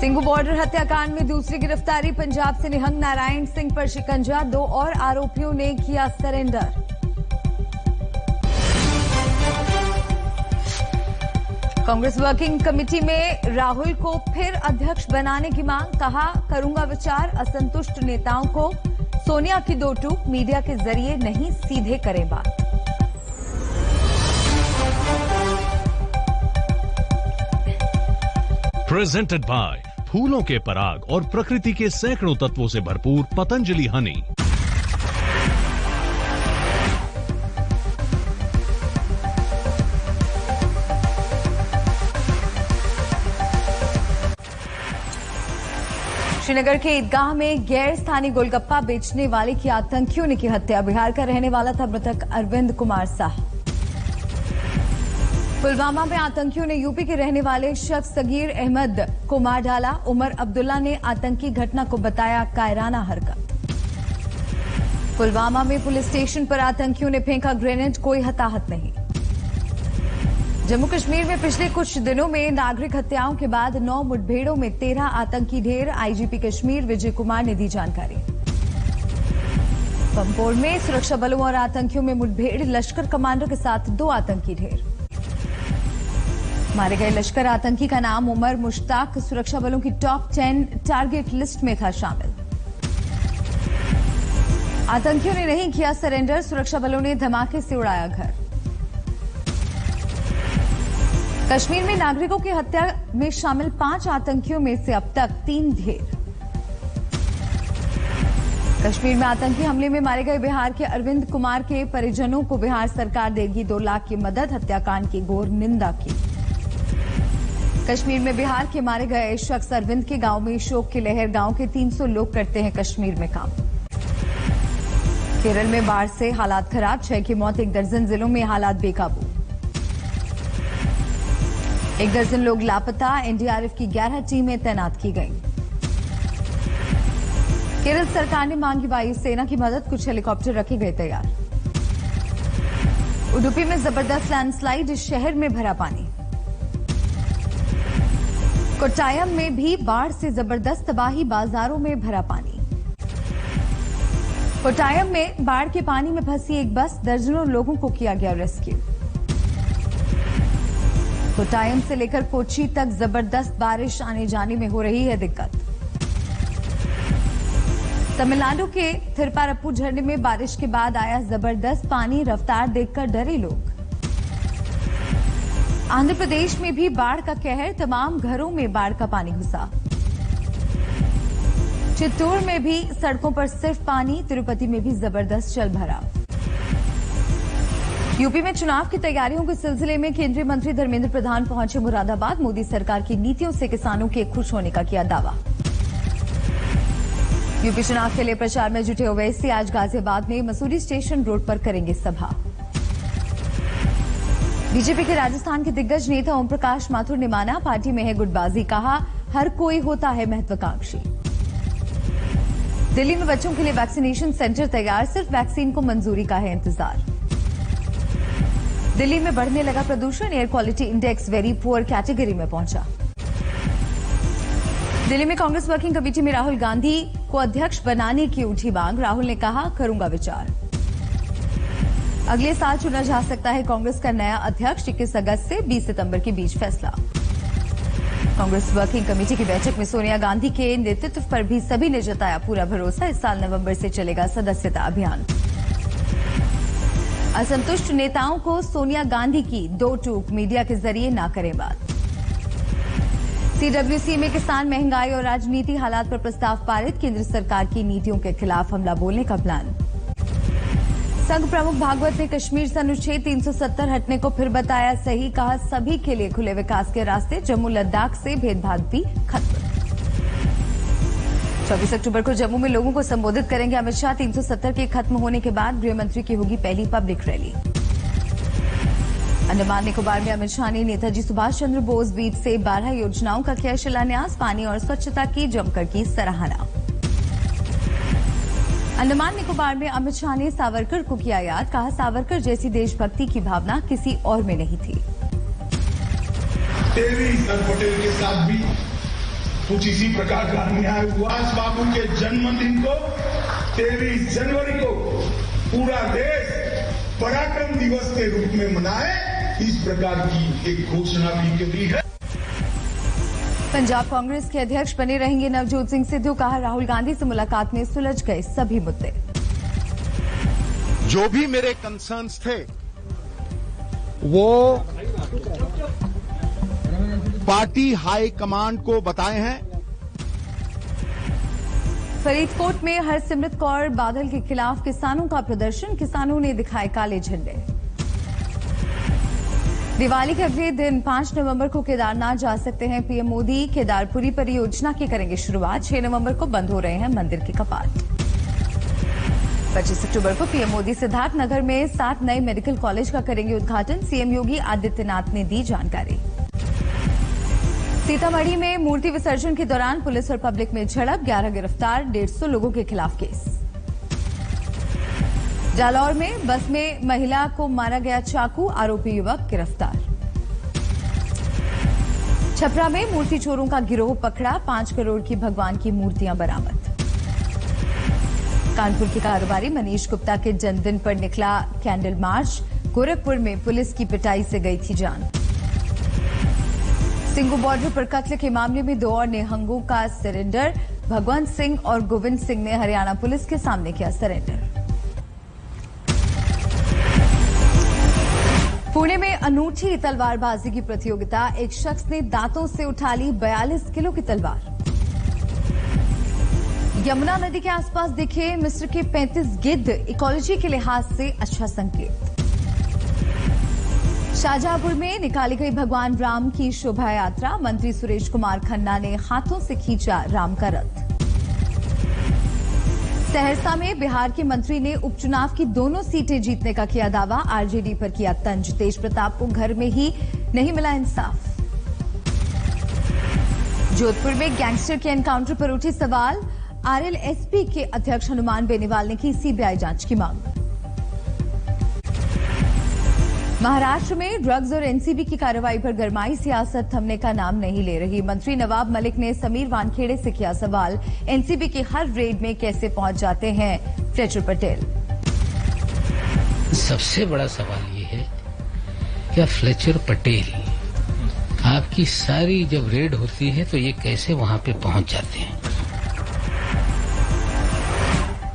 Singhu border हत्याकांड में दूसरी गिरफ्तारी। पंजाब से निहंग नारायण सिंह पर शिकंजा, 2 और आरोपियों ने किया सरेंडर। कांग्रेस वर्किंग कमेटी में राहुल को फिर अध्यक्ष बनाने की मांग, कहा करूंगा विचार। असंतुष्ट नेताओं को सोनिया की 2 टूक, मीडिया के जरिए नहीं सीधे करें बात। प्रेजेंटेड बाय फूलों के पराग और प्रकृति के सैकड़ों तत्वों से भरपूर पतंजलि हनी। श्रीनगर के ईदगाह में गैर स्थानीय गोलगप्पा बेचने वाले की आतंकियों ने की हत्या। बिहार का रहने वाला था मृतक अरविंद कुमार साह। पुलवामा में आतंकियों ने यूपी के रहने वाले शख्स सगीर अहमद को मार डाला। उमर अब्दुल्ला ने आतंकी घटना को बताया कायराना हरकत। पुलवामा में पुलिस स्टेशन पर आतंकियों ने फेंका ग्रेनेड, कोई हताहत नहीं। जम्मू कश्मीर में पिछले कुछ दिनों में नागरिक हत्याओं के बाद 9 मुठभेड़ों में 13 आतंकी ढेर। आईजीपी कश्मीर विजय कुमार ने दी जानकारी। पंपोर में सुरक्षा बलों और आतंकियों में मुठभेड़, लश्कर कमांडर के साथ 2 आतंकी ढेर। मारे गए लश्कर आतंकी का नाम उमर मुश्ताक सुरक्षा बलों की टॉप 10 टारगेट लिस्ट में था शामिल। आतंकियों ने नहीं किया सरेंडर, सुरक्षा बलों ने धमाके से उड़ाया घर। कश्मीर में नागरिकों की हत्या में शामिल 5 आतंकियों में से अब तक 3 ढेर। कश्मीर में आतंकी हमले में मारे गए बिहार के अरविंद कुमार के परिजनों को बिहार सरकार देगी 2 लाख की मदद। हत्याकांड की घोर निंदा की। कश्मीर में बिहार के मारे गए शख्स अरविंद के गांव में शोक की लहर। गांव के 300 लोग करते हैं कश्मीर में काम। केरल में बाढ़ से हालात खराब, 6 की मौत, 1 दर्जन जिलों में हालात बेकाबू। 1 दर्जन लोग लापता, एनडीआरएफ की 11 टीमें तैनात की गईं। केरल सरकार ने मांगी वायुसेना की मदद, कुछ हेलीकॉप्टर रखे गए तैयार। उडुपी में जबरदस्त लैंडस्लाइड, शहर में भरा पानी। कोट्टायम में भी बाढ़ से जबरदस्त तबाही, बाजारों में भरा पानी। कोट्टायम में बाढ़ के पानी में फंसी एक बस, दर्जनों लोगों को किया गया रेस्क्यू। कोट्टायम से लेकर कोच्चि तक जबरदस्त बारिश, आने जाने में हो रही है दिक्कत। तमिलनाडु के थिरुपारप्पु झरने में बारिश के बाद आया जबरदस्त पानी, रफ्तार देखकर डरे लोग। आंध्र प्रदेश में भी बाढ़ का कहर, तमाम घरों में बाढ़ का पानी घुसा। चित्तूर में भी सड़कों पर सिर्फ पानी, तिरुपति में भी जबरदस्त जल भराव। यूपी में चुनाव की तैयारियों के सिलसिले में केंद्रीय मंत्री धर्मेंद्र प्रधान पहुंचे मुरादाबाद। मोदी सरकार की नीतियों से किसानों के खुश होने का किया दावा। यूपी चुनाव के लिए प्रचार में जुटे ओवैसी आज गाजियाबाद में मसूरी स्टेशन रोड पर करेंगे सभा। बीजेपी के राजस्थान के दिग्गज नेता ओम प्रकाश माथुर ने माना पार्टी में है गुटबाजी, कहा हर कोई होता है महत्वाकांक्षी। दिल्ली में बच्चों के लिए वैक्सीनेशन सेंटर तैयार, सिर्फ वैक्सीन को मंजूरी का है इंतजार। दिल्ली में बढ़ने लगा प्रदूषण, air quality index very poor category में पहुंचा। दिल्ली में कांग्रेस वर्किंग कमेटी में राहुल गांधी को अध्यक्ष बनाने की उठी मांग। राहुल ने कहा करूंगा विचार। अगले साल चुना जा सकता है कांग्रेस का नया अध्यक्ष, 21 अगस्त से 20 सितंबर के बीच फैसला। कांग्रेस वर्किंग कमेटी की बैठक में सोनिया गांधी के नेतृत्व पर भी सभी ने जताया पूरा भरोसा। इस साल नवंबर से चलेगा सदस्यता अभियान। असंतुष्ट नेताओं को सोनिया गांधी की 2 टूक, मीडिया के जरिए ना करें बात। सीडब्ल्यूसी में किसान, महंगाई और राजनीति हालात पर प्रस्ताव पारित। केंद्र सरकार की नीतियों के खिलाफ हमला बोलने का प्लान। संघ प्रमुख भागवत ने कश्मीर से अनुच्छेद 370 हटने को फिर बताया सही, कहा सभी के लिए खुले विकास के रास्ते। जम्मू लद्दाख से भेदभाव भी खत्म। 24 अक्टूबर को जम्मू में लोगों को संबोधित करेंगे अमित शाह। 370 के खत्म होने के बाद गृह मंत्री की होगी पहली पब्लिक रैली। अंडमान निकोबार में अमित शाह ने नेताजी सुभाष चंद्र बोस बीच से 12 योजनाओं का किया शिलान्यास। पानी और स्वच्छता की जमकर की सराहना। अंडमान निकोबार में अमित शाह ने सावरकर को किया याद, कहा सावरकर जैसी देशभक्ति की भावना किसी और में नहीं थी। टेरी सर पटेल के साथ भी कुछ इसी प्रकार का अन्याय हुआ। बाबू के जन्मदिन को 23 जनवरी को पूरा देश पराक्रम दिवस के रूप में मनाए, इस प्रकार की एक घोषणा भी करी है। पंजाब कांग्रेस के अध्यक्ष बने रहेंगे नवजोत सिंह सिद्धू। कहा, राहुल गांधी से मुलाकात में सुलझ गए सभी मुद्दे। जो भी मेरे कंसर्न्स थे वो पार्टी हाई कमांड को बताए हैं। फरीदकोट में हरसिमरत कौर बादल के खिलाफ किसानों का प्रदर्शन। किसानों ने दिखाए काले झंडे। दिवाली के अगले दिन 5 नवंबर को केदारनाथ जा सकते हैं पीएम मोदी। केदारपुरी परियोजना की करेंगे शुरुआत। 6 नवंबर को बंद हो रहे हैं मंदिर के कपाट। 25 अक्टूबर को पीएम मोदी सिद्धार्थनगर में 7 नए मेडिकल कॉलेज का करेंगे उद्घाटन। सीएम योगी आदित्यनाथ ने दी जानकारी। सीतामढ़ी में मूर्ति विसर्जन के दौरान पुलिस और पब्लिक में झड़प। 11 गिरफ्तार, 150 लोगों के खिलाफ केस। जालौर में बस में महिला को मारा गया चाकू, आरोपी युवक गिरफ्तार। छपरा में मूर्ति चोरों का गिरोह पकड़ा। 5 करोड़ की भगवान की मूर्तियां बरामद। कानपुर के कारोबारी मनीष गुप्ता के जन्मदिन पर निकला कैंडल मार्च। गोरखपुर में पुलिस की पिटाई से गई थी जान। सिंगू बॉर्डर पर कत्ल के मामले में 2 और निहंगों का सरेंडर। भगवंत सिंह और गोविंद सिंह ने हरियाणा पुलिस के सामने किया सरेंडर। पुणे में अनूठी तलवारबाजी की प्रतियोगिता। एक शख्स ने दांतों से उठा ली 42 किलो की तलवार। यमुना नदी के आसपास दिखे मिस्र के 35 गिद्ध। इकोलॉजी के लिहाज से अच्छा संकेत। शाहजहांपुर में निकाली गई भगवान राम की शोभा यात्रा। मंत्री सुरेश कुमार खन्ना ने हाथों से खींचा राम का रथ। सहरसा में बिहार के मंत्री ने उपचुनाव की दोनों सीटें जीतने का किया दावा। आरजेडी पर किया तंज। तेज प्रताप को घर में ही नहीं मिला इंसाफ। जोधपुर में गैंगस्टर के एनकाउंटर पर उठे सवाल। आरएलएसपी के अध्यक्ष हनुमान बेनीवाल ने की सीबीआई जांच की मांग। महाराष्ट्र में ड्रग्स और एनसीबी की कार्रवाई पर गरमाई। सियासत थमने का नाम नहीं ले रही। मंत्री नवाब मलिक ने समीर वानखेड़े से किया सवाल। एनसीबी की हर रेड में कैसे पहुंच जाते हैं फ्लेचर पटेल। सबसे बड़ा सवाल ये है क्या फ्लेचर पटेल आपकी सारी जब रेड होती है तो ये कैसे वहां पे पहुंच जाते हैं।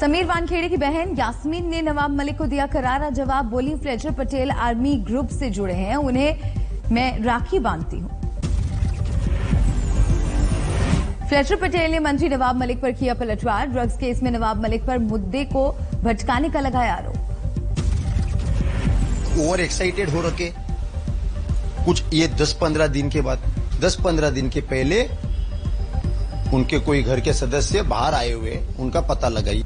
समीर वानखेड़े की बहन यास्मीन ने नवाब मलिक को दिया करारा जवाब। बोली, फ्लेचर पटेल आर्मी ग्रुप से जुड़े हैं, उन्हें मैं राखी बांधती हूं। फ्लेचर पटेल ने मंत्री नवाब मलिक पर किया पलटवार। ड्रग्स केस में नवाब मलिक पर मुद्दे को भटकाने का लगाया आरोप। ओवर एक्साइटेड हो रखे कुछ ये 10-15 दिन के बाद 10-15 दिन के पहले उनके कोई घर के सदस्य बाहर आए हुए उनका पता लगाई।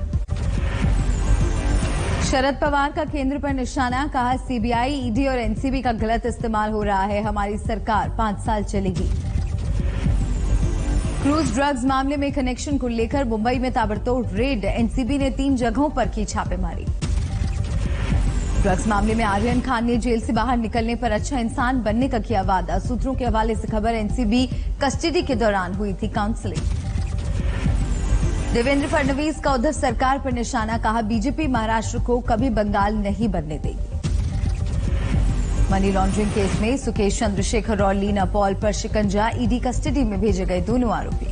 शरद पवार का केंद्र पर निशाना। कहा, सीबीआई, ईडी और एनसीबी का गलत इस्तेमाल हो रहा है। हमारी सरकार 5 साल चलेगी। क्रूज ड्रग्स मामले में कनेक्शन को लेकर मुंबई में ताबड़तोड़ रेड। एनसीबी ने 3 जगहों पर की छापेमारी। ड्रग्स मामले में आर्यन खान ने जेल से बाहर निकलने पर अच्छा इंसान बनने का किया वादा। सूत्रों के हवाले से खबर, एनसीबी कस्टडी के दौरान हुई थी काउंसलिंग। देवेंद्र फडणवीस का उद्धव सरकार पर निशाना। कहा, बीजेपी महाराष्ट्र को कभी बंगाल नहीं बनने देगी। मनी लॉन्ड्रिंग केस में सुकेश चंद्रशेखर और लीना पॉल पर शिकंजा। ईडी कस्टडी में भेजे गए दोनों आरोपी।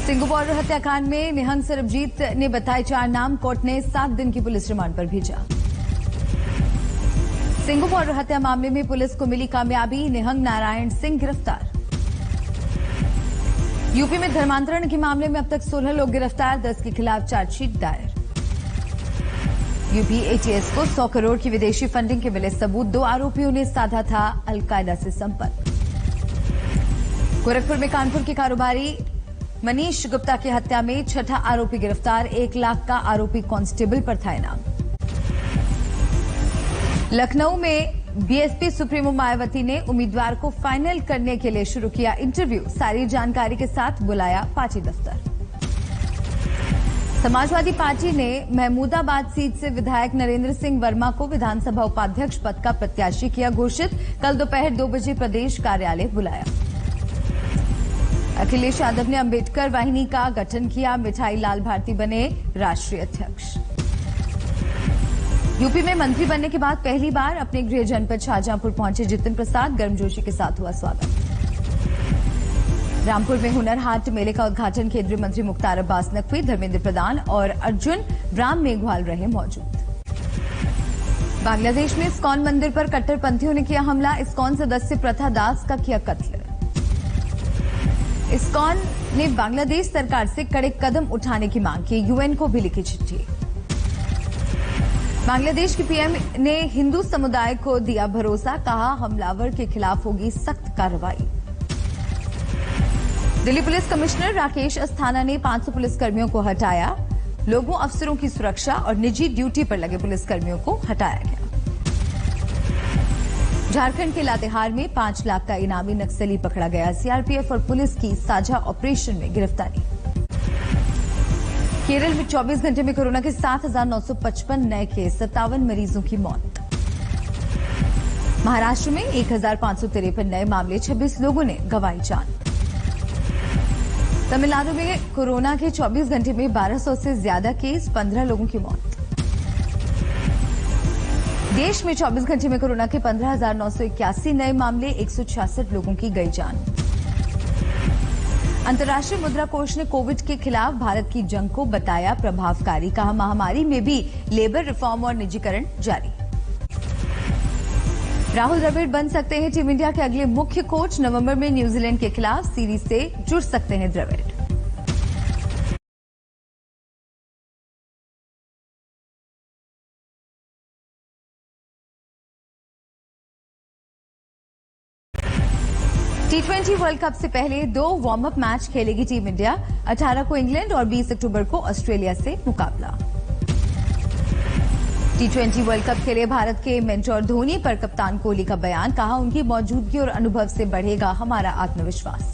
सिंगू बॉर्डर हत्याकांड में निहंग सरबजीत ने बताए 4 नाम। कोर्ट ने 7 दिन की पुलिस रिमांड पर भेजा। सिंगू बॉर्डर हत्या मामले में पुलिस को मिली कामयाबी। निहंग नारायण सिंह गिरफ्तार। यूपी में धर्मांतरण के मामले में अब तक 16 लोग गिरफ्तार। 10 के खिलाफ चार्जशीट दायर। यूपी एटीएस को 100 करोड़ की विदेशी फंडिंग के मिले सबूत। 2 आरोपियों ने साधा था अलकायदा से संपर्क। गोरखपुर में कानपुर के कारोबारी मनीष गुप्ता की हत्या में 6ठा आरोपी गिरफ्तार। 1 लाख का आरोपी कांस्टेबल पर था इनाम। लखनऊ में बीएसपी सुप्रीमो मायावती ने उम्मीदवार को फाइनल करने के लिए शुरू किया इंटरव्यू। सारी जानकारी के साथ बुलाया पार्टी दफ्तर। समाजवादी पार्टी ने महमूदाबाद सीट से विधायक नरेंद्र सिंह वर्मा को विधानसभा उपाध्यक्ष पद का प्रत्याशी किया घोषित। कल दोपहर 2 बजे प्रदेश कार्यालय बुलाया। अखिलेश यादव ने अंबेडकर वाहिनी का गठन किया, मिठाई लाल भारती बने राष्ट्रीय अध्यक्ष। यूपी में मंत्री बनने के बाद पहली बार अपने गृह जनपद शाहजहांपुर पहुंचे जितिन प्रसाद, गर्मजोशी के साथ हुआ स्वागत। रामपुर में हुनर हाट मेले का उद्घाटन केंद्रीय मंत्री मुख्तार अब्बास नकवी, धर्मेंद्र प्रधान और अर्जुन राम मेघवाल रहे मौजूद। बांग्लादेश में इस्कॉन मंदिर पर कट्टरपंथियों ने किया हमला, इस्कॉन सदस्य प्रथा दास का किया कत्ल। इस्कॉन ने बांग्लादेश सरकार से कड़े कदम उठाने की मांग की, यूएन को भी लिखी चिट्ठी। बांग्लादेश की पीएम ने हिंदू समुदाय को दिया भरोसा, कहा हमलावर के खिलाफ होगी सख्त कार्रवाई। दिल्ली पुलिस कमिश्नर राकेश अस्थाना ने 500 पुलिसकर्मियों को हटाया, लोगों अफसरों की सुरक्षा और निजी ड्यूटी पर लगे पुलिसकर्मियों को हटाया गया। झारखंड के लातेहार में 5 लाख का इनामी नक्सली पकड़ा गया, सीआरपीएफ और पुलिस की साझा ऑपरेशन में गिरफ्तारी। केरल में 24 घंटे में कोरोना के 7,955 नए केस, 57 मरीजों की मौत। महाराष्ट्र में 1,553 नए मामले, 26 लोगों ने गंवाई जान। तमिलनाडु में कोरोना के 24 घंटे में 1200 से ज्यादा केस, 15 लोगों की मौत। देश में 24 घंटे में कोरोना के 15,981 नए मामले, 166 लोगों की गई जान। अंतर्राष्ट्रीय मुद्रा कोष ने कोविड के खिलाफ भारत की जंग को बताया प्रभावकारी, कहा महामारी में भी लेबर रिफॉर्म और निजीकरण जारी। राहुल द्रविड़ बन सकते हैं टीम इंडिया के अगले मुख्य कोच, नवंबर में न्यूजीलैंड के खिलाफ सीरीज से जुड़ सकते हैं द्रविड़। T20 वर्ल्ड कप से पहले 2 वार्म अप मैच खेलेगी टीम इंडिया, 18 को इंग्लैंड और 20 अक्टूबर को ऑस्ट्रेलिया से मुकाबला। T20 वर्ल्ड कप के लिए भारत के मेंटोर धोनी पर कप्तान कोहली का बयान, कहा उनकी मौजूदगी और अनुभव से बढ़ेगा हमारा आत्मविश्वास।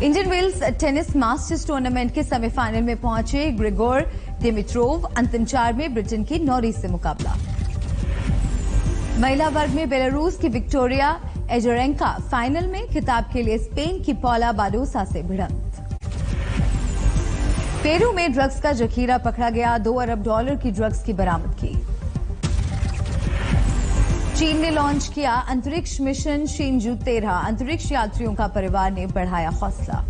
Indian Wells tennis masters tournament के सेमीफाइनल में पहुंचे ग्रिगोर दिमित्रोव, अंतिम 4 में ब्रिटेन की नॉरी से मुकाबला। महिला वर्ग में बेलारूस की विक्टोरिया एजरेंका फाइनल में, खिताब के लिए स्पेन की पॉला बाडोसा से भिड़ंत। पेरू में ड्रग्स का जखीरा पकड़ा गया, $2 अरब की ड्रग्स की बरामदगी। चीन ने लॉन्च किया अंतरिक्ष मिशन शिनजू 13, अंतरिक्ष यात्रियों का परिवार ने बढ़ाया हौसला।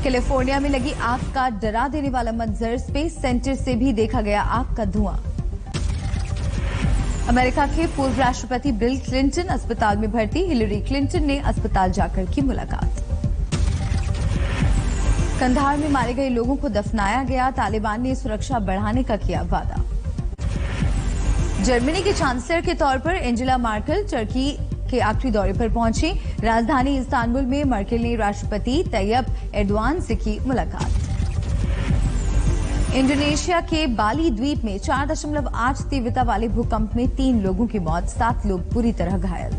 कैलिफोर्निया में लगी आग का डरा देने वाला मंजर, स्पेस सेंटर से भी देखा गया आग का धुआं। अमेरिका के पूर्व राष्ट्रपति बिल क्लिंटन अस्पताल में भर्ती, हिलरी क्लिंटन ने अस्पताल जाकर की मुलाकात। कंधार में मारे गए लोगों को दफनाया गया, तालिबान ने सुरक्षा बढ़ाने का किया वादा। जर्मनी के चांसलर के तौर पर एंजेला मर्केल टर्की के आखिरी दौरे पर पहुंची, राजधानी इस्तांबुल में मर्केल ने राष्ट्रपति तैयब एर्दोआन से की मुलाकात। इंडोनेशिया के बाली द्वीप में 4.8 तीव्रता वाले भूकंप में 3 लोगों की मौत, 7 लोग बुरी तरह घायल।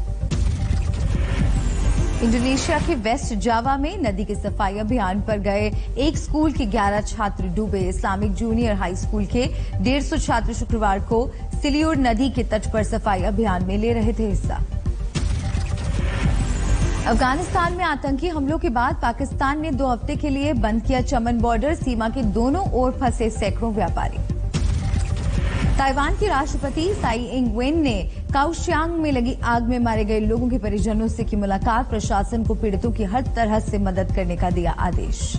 इंडोनेशिया के वेस्ट जावा में नदी के सफाई अभियान पर गए एक स्कूल के 11 छात्र डूबे, इस्लामिक जूनियर हाई स्कूल के 150 छात्र शुक्रवार को सिलियोर नदी के तट पर सफाई अभियान में ले रहे थे हिस्सा। अफगानिस्तान में आतंकी हमलों के बाद पाकिस्तान ने 2 हफ्ते के लिए बंद किया चमन बॉर्डर, सीमा के दोनों ओर फंसे सैकड़ों व्यापारी। ताइवान के राष्ट्रपति साई इंग वेन ने काओशियांग में लगी आग में मारे गए लोगों के परिजनों से की मुलाकात, प्रशासन को पीड़ितों की हर तरह से मदद करने का दिया आदेश।